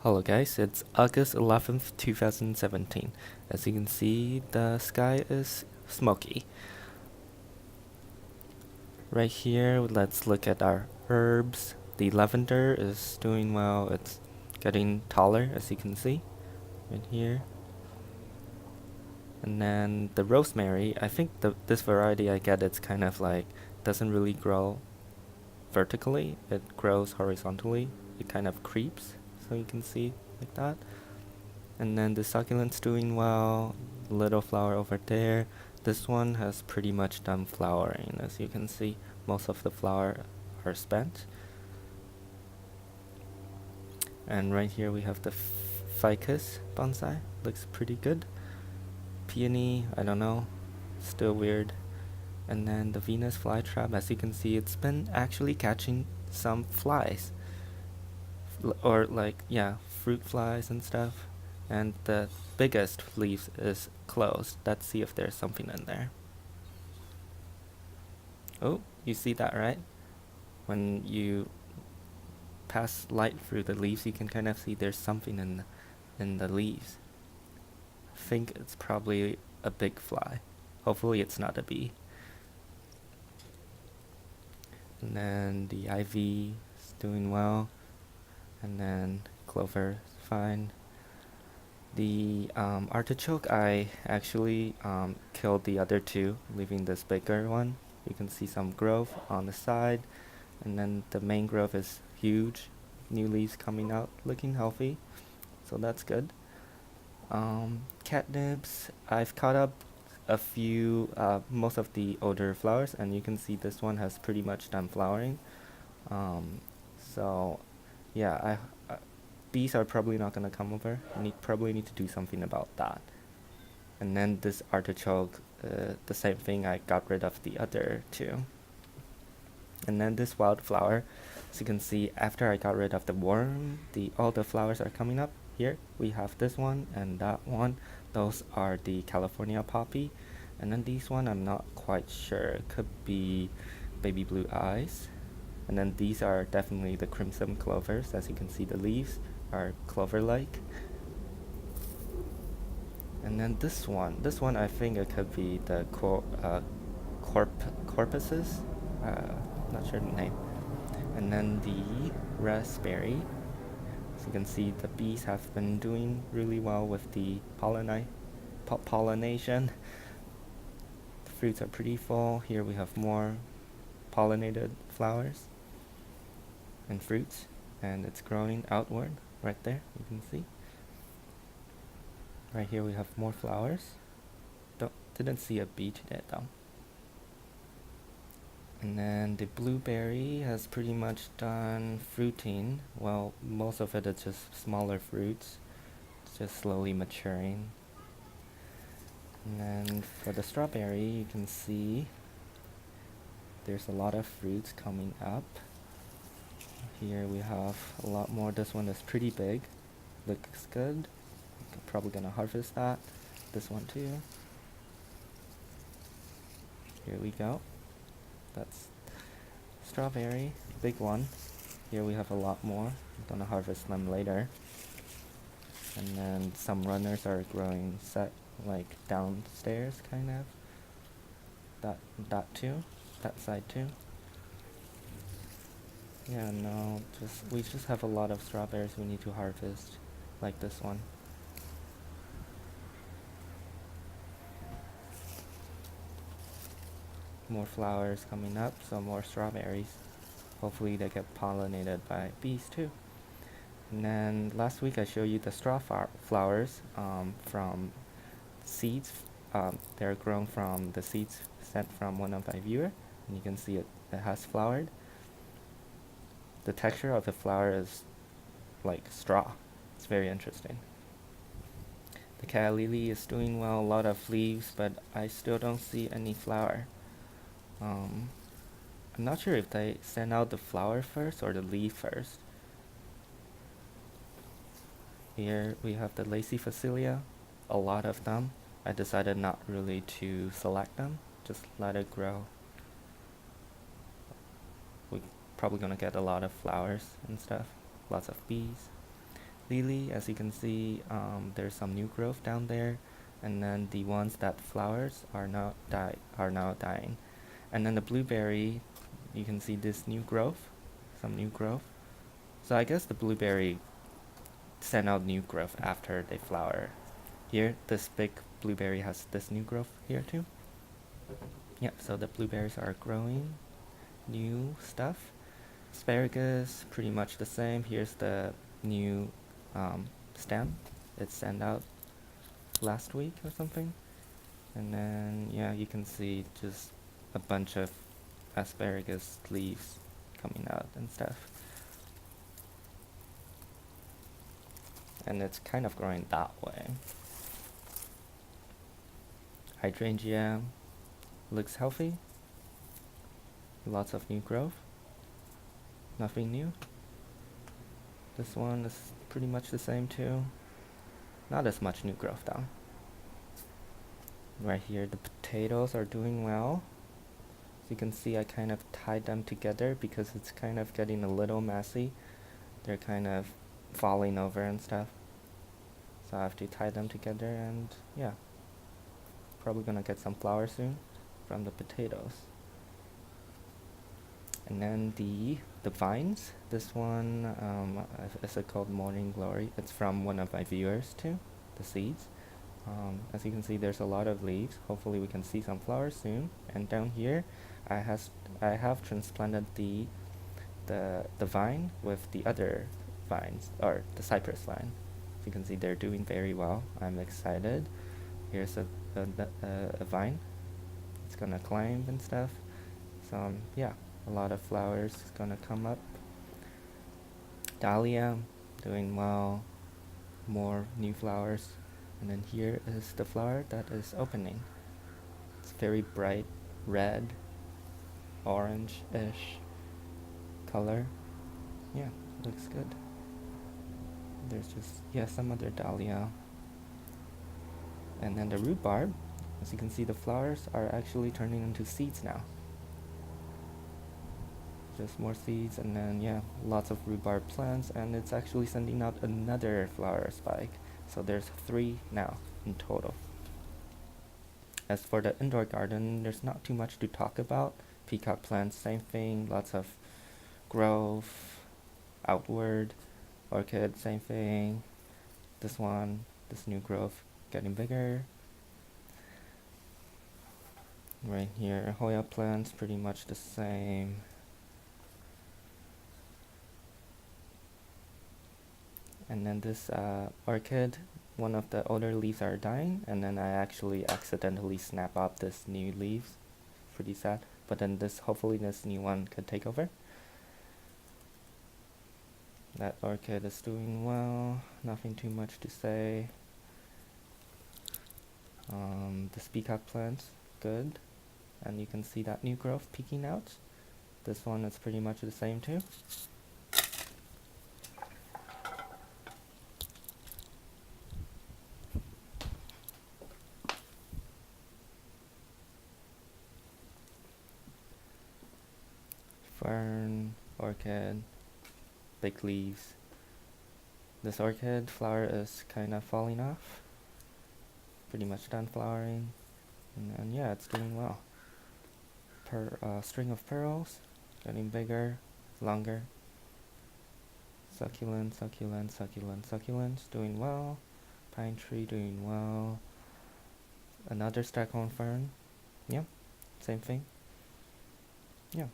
Hello guys, it's August 11th, 2017. As you can see, the sky is smoky. Right here, let's look at our herbs. The lavender is doing well, it's getting taller as you can see, right here. And then the rosemary, I think this variety I get, it's kind of like, doesn't really grow vertically, it grows horizontally. It kind of creeps, so you can see like that. And then the succulents doing well, little flower over there. This one has pretty much done flowering. As you can see, most of the flower are spent. And right here we have the ficus bonsai, looks pretty good. Peony, I don't know, still weird. And then the Venus flytrap, as you can see, it's been actually catching some flies. Or like, yeah, fruit flies and stuff. And the biggest leaf is closed. Let's see if there's something in there. Oh, you see that, right? When you pass light through the leaves, you can kind of see there's something in the leaves. I think it's probably a big fly. Hopefully it's not a bee. And then the ivy is doing well. And then clover is fine. The artichoke, I actually killed the other two, leaving this bigger one. You can see some growth on the side, and then the main growth is huge. New leaves coming out, looking healthy, so that's good. Catnips, I've caught up a few, most of the older flowers, and you can see this one has pretty much done flowering. So yeah, bees are probably not gonna come over. Probably need to do something about that. And then this artichoke, the same thing, I got rid of the other two. And then this wildflower, as you can see, after I got rid of the worm, all the flowers are coming up. Here we have this one and that one. Those are the California poppy. And then these one, I'm not quite sure. It could be baby blue eyes. And then these are definitely the crimson clovers. As you can see, the leaves are clover-like. And then this one I think it could be the corpuses. Not sure the name. And then the raspberry. As you can see, the bees have been doing really well with the pollination. The fruits are pretty full. Here we have more pollinated flowers and fruits, and it's growing outward right there, you can see. Right here we have more flowers. Didn't see a bee today though. And then the blueberry has pretty much done fruiting. Well, most of it is just smaller fruits. It's just slowly maturing. And then for the strawberry, you can see there's a lot of fruits coming up. Here we have a lot more. This one is pretty big. Looks good. I'm probably gonna harvest that. This one too. Here we go. That's strawberry, big one. Here we have a lot more. I'm gonna harvest them later. And then some runners are growing like downstairs, kind of. That too. That side too. Yeah, no, we just have a lot of strawberries we need to harvest, like this one. More flowers coming up, so more strawberries. Hopefully they get pollinated by bees too. And then last week I showed you the straw flowers from seeds. They're grown from the seeds sent from one of my viewers, and you can see it has flowered. The texture of the flower is like straw. It's very interesting. The cat lily is doing well, a lot of leaves, but I still don't see any flower. I'm not sure if they send out the flower first or the leaf first. Here we have the lacy facilia, a lot of them. I decided not really to select them, just let it grow. We're probably gonna get a lot of flowers and stuff, lots of bees. lily, as you can see, there's some new growth down there, and then the ones that flowers are now dying. And then the blueberry, you can see this new growth, some new growth. So I guess the blueberry send out new growth after they flower. Here, this big blueberry has this new growth here too. Yep, so the blueberries are growing new stuff. Asparagus, pretty much the same. Here's the new stem. It sent out last week or something. And then, yeah, you can see just a bunch of asparagus leaves coming out and stuff. And it's kind of growing that way. Hydrangea looks healthy. Lots of new growth. Nothing new. This one is pretty much the same too. Not as much new growth though. Right here, the potatoes are doing well. As you can see, I kind of tied them together because it's kind of getting a little messy. They're kind of falling over and stuff. So I have to tie them together, and yeah. Probably gonna get some flowers soon from the potatoes. And then the vines. This one is called Morning Glory. It's from one of my viewers too. The seeds. As you can see, there's a lot of leaves. Hopefully, we can see some flowers soon. And down here, I have transplanted the vine with the other vines, or the cypress vine. As you can see, they're doing very well. I'm excited. Here's a vine. It's gonna climb and stuff. So yeah, a lot of flowers is gonna come up. Dahlia doing well. More new flowers. And then here is the flower that is opening. It's very bright red, orange-ish color. Yeah, looks good. There's just, yeah, some other dahlia. And then the rhubarb, as you can see, the flowers are actually turning into seeds now. Just more seeds, and then yeah, lots of rhubarb plants, and it's actually sending out another flower spike. So there's 3 now in total. As for the indoor garden, there's not too much to talk about. Peacock plants, same thing, lots of growth, outward. Orchid, same thing. This one, this new growth, getting bigger. Right here, Hoya plants, pretty much the same. And then this orchid, one of the older leaves are dying, and then I actually accidentally snap up this new leaves. Pretty sad. But then hopefully this new one could take over. That orchid is doing well, nothing too much to say. This peacock plant, good. And you can see that new growth peeking out. This one is pretty much the same too. Fern, orchid, big leaves. This orchid flower is kind of falling off. Pretty much done flowering. And yeah, it's doing well. String of pearls, getting bigger, longer. Succulents, doing well. Pine tree doing well. Another staghorn fern. Yeah, same thing. Yeah.